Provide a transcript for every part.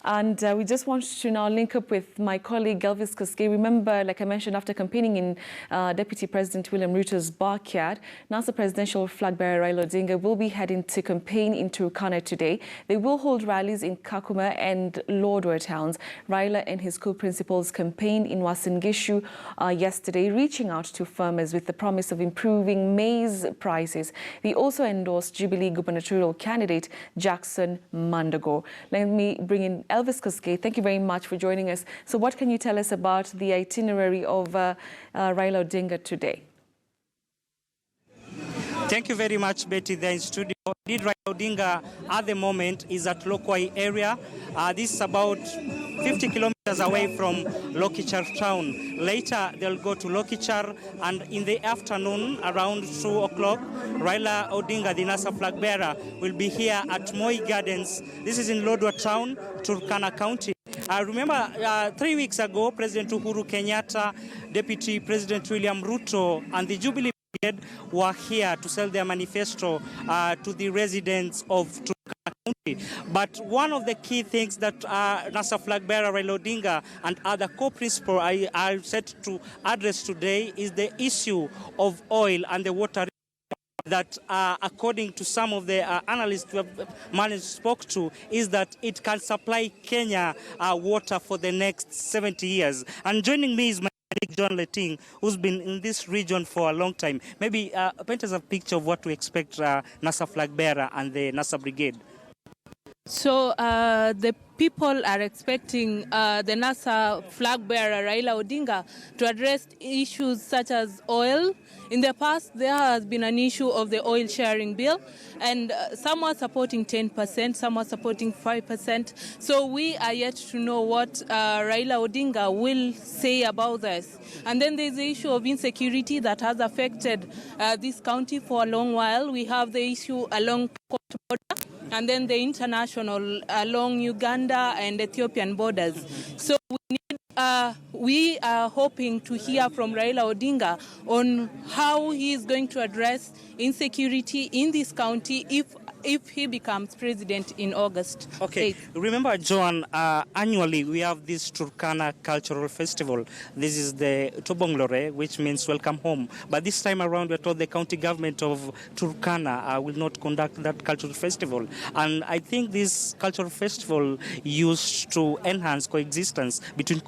And we just want to now link up with my colleague Elvis Koskei. Remember, like I mentioned, after campaigning in Deputy President William Ruto's backyard, NASA presidential flag bearer Raila Odinga will be heading to campaign in Turkana today. They will hold rallies in Kakuma and Lodwar towns. Raila and his co-principals campaigned in Uasin Gishu yesterday, reaching out to farmers with the promise of improving maize prices. They also endorsed Jubilee gubernatorial candidate Jackson Mandago. Let me bring in Elvis Koskei. Thank you very much for joining us. So what can you tell us about the itinerary of Raila Odinga today? Thank you very much, Betty. There in studio. Raila Odinga at the moment is at Lokwai area. This is about 50 kilometers away from Lokichar town. Later, they'll go to Lokichar, and in the afternoon, around 2 o'clock, Raila Odinga, the NASA flag bearer, will be here at Moi Gardens. This is in Lodwar town, Turkana County. I remember 3 weeks ago, President Uhuru Kenyatta, Deputy President William Ruto, and the Jubilee were here to sell their manifesto to the residents of Turkana County. But one of the key things that NASA flag bearer Raila Odinga and other co-principals are set to address today is the issue of oil and the water that, according to some of the analysts we have managed to spoke to, is that it can supply Kenya water for the next 70 years. And joining me is my John Letting, who's been in this region for a long time. Maybe paint us a picture of what to expect NASA flag bearer and the NASA brigade. So the people are expecting the NASA flag bearer Raila Odinga to address issues such as oil. In the past, there has been an issue of the oil sharing bill, and some are supporting 10%, some are supporting 5%. So we are yet to know what Raila Odinga will say about this. And then there's the issue of insecurity that has affected this county for a long while. We have the issue along Port border, and then the international along Uganda and Ethiopian borders. So we are hoping to hear from Raila Odinga on how he is going to address insecurity in this county if he becomes president in August. Okay, 8th. Remember, John, annually we have this Turkana Cultural Festival. This is the Tobonglore, which means welcome home. But this time around, we're told the county government of Turkana will not conduct that cultural festival. And I think this cultural festival used to enhance coexistence between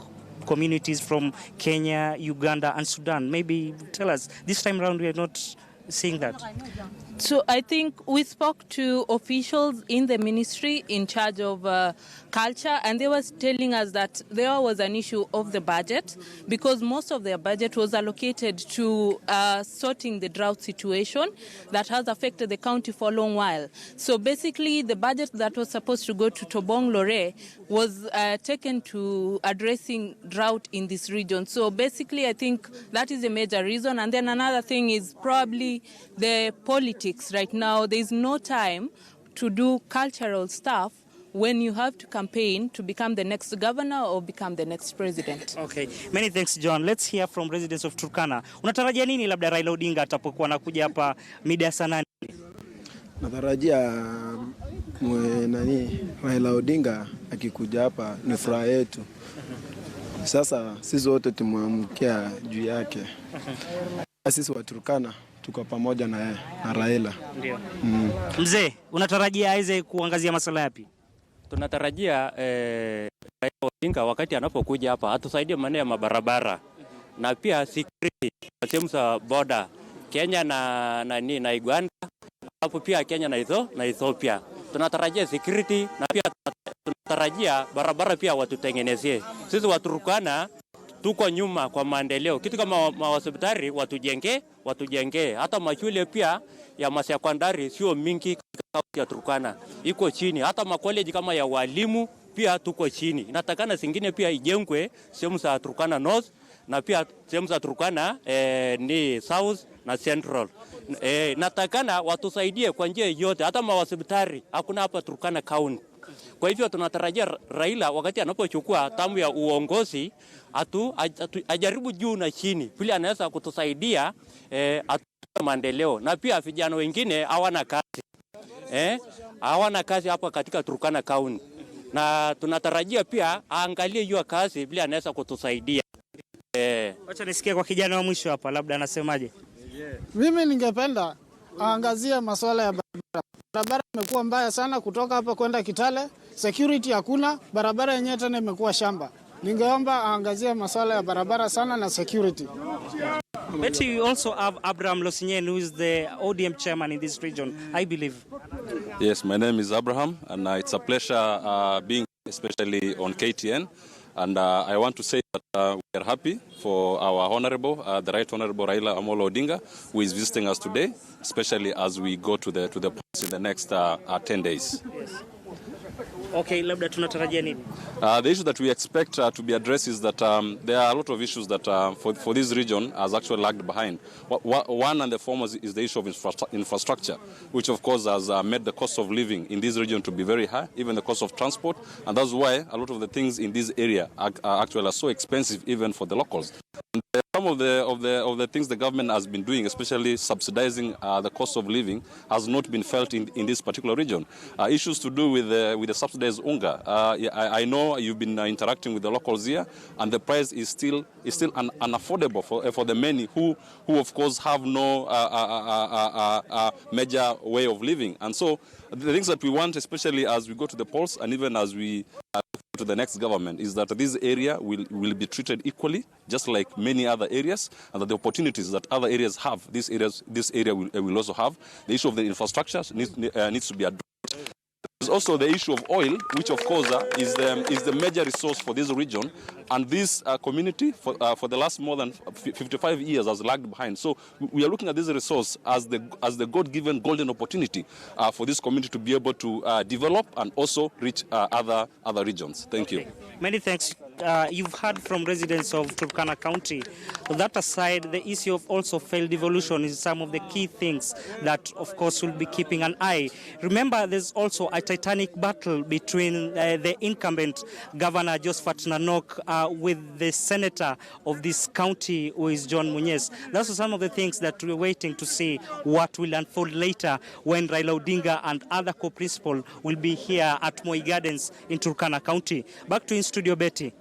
communities from Kenya, Uganda, and Sudan. Maybe tell us, this time around we are not seeing that. So I think we spoke to officials in the ministry in charge of culture, and they were telling us that there was an issue of the budget because most of their budget was allocated to sorting the drought situation that has affected the county for a long while. So basically the budget that was supposed to go to Tobong Lore was taken to addressing drought in this region. So basically I think that is a major reason. And then another thing is probably the politics. Right now, there is no time to do cultural stuff when you have to campaign to become the next governor or become the next president. Okay, many thanks, John. Let's hear from residents of Turkana. Unatarajia nini labda Raila Odinga atapokuwa anakuja hapa mida ya saa 8? Natarajia Raila Odinga akikuja hapa ni furaha yetu. Sasa sisi wote tumemwamkia juu yake. Sisi wa Turkana tuko pamoja na Raila. Ndio. Mzee, unatarajia aweze kuangazia masuala yapi? Tunatarajia Raila Odinga wakati anapokuja hapa atusaidie maneno ya mabarabara na pia security sehemu za border Kenya na Uganda, hapo pia Kenya na Ethiopia. Tunatarajia security na pia tunatarajia barabara pia watutengenezie. Sisi wa Turkana tuko nyuma kwa maendeleo. Kitu kama hospitali watujengee. Hata mashule pia ya masekondari sio mingi katika ya Turkana. Iko chini. Hata makoleji kama ya walimu pia tuko chini. Inatakana zingine pia ijengwe sehemu za Turkana North na pia sehemu za Turkana ni South na Central. Natakana watusaidie kwa njia yote. Hata hospitali hakuna hapa Turkana County. Kwa hivyo tunatarajia Raila wakati anapochukua tamu ya uongozi ajaribu juu na chini. Pili anaweza kutusaidia maendeleo na pia vijana wengine hawana kazi. Hawana kazi hapa katika Turkana County. na tunatarajia pia aangalie hiyo kazi vile anaweza kutusaidia. Wacha nisikie kwa kijana wa mwisho hapa, labda anasemaje. Mimi ningependa aangazie masuala ya barabara. Barabara imekuwa mbaya sana kutoka hapa kwenda Kitale, security hakuna, barabara yenyewe tena imekuwa shamba. Ningeomba aangazie masuala ya barabara sana na security. Betty, you also have Abraham Losinyen, who is the ODM chairman in this region, I believe. Yes, my name is Abraham, and it's a pleasure being especially on KTN. And I want to say that we are happy for our honorable, the Right Honorable Raila Amolo Odinga, who is visiting us today, especially as we go to the polls in the next 10 days. Yes. Okay, labda tunatarajia nini? The issue that we expect to be addressed is that there are a lot of issues that for this region has actually lagged behind. One and the foremost is the issue of infrastructure, which of course has made the cost of living in this region to be very high, even the cost of transport, and that's why a lot of the things in this area are actually so expensive even for the locals. And some of the things the government has been doing, especially subsidizing the cost of living, has not been felt in this particular region. Issues to do with the subsidized unga. I know you've been interacting with the locals here, and the price is still unaffordable for the many who of course have no major way of living. And so the things that we want, especially as we go to the polls and even as we to the next government, is that this area will be treated equally, just like many other areas, and that the opportunities that other areas have, this area will also have. The issue of the infrastructure needs to be addressed. There's also the issue of oil, which of course is the major resource for this region, and this community for the last more than 55 years has lagged behind. So we are looking at this resource as the God-given golden opportunity for this community to be able to develop and also reach other regions. Thank you. Many thanks. You've heard from residents of Turkana County. That aside, the issue of also failed devolution is some of the key things that, of course, will be keeping an eye. Remember, there's also a titanic battle between the incumbent Governor Josephat Nanok with the senator of this county, who is John Munyes. Those are some of the things that we're waiting to see what will unfold later when Raila Odinga and other co-principal will be here at Moi Gardens in Turkana County. Back to in studio, Betty.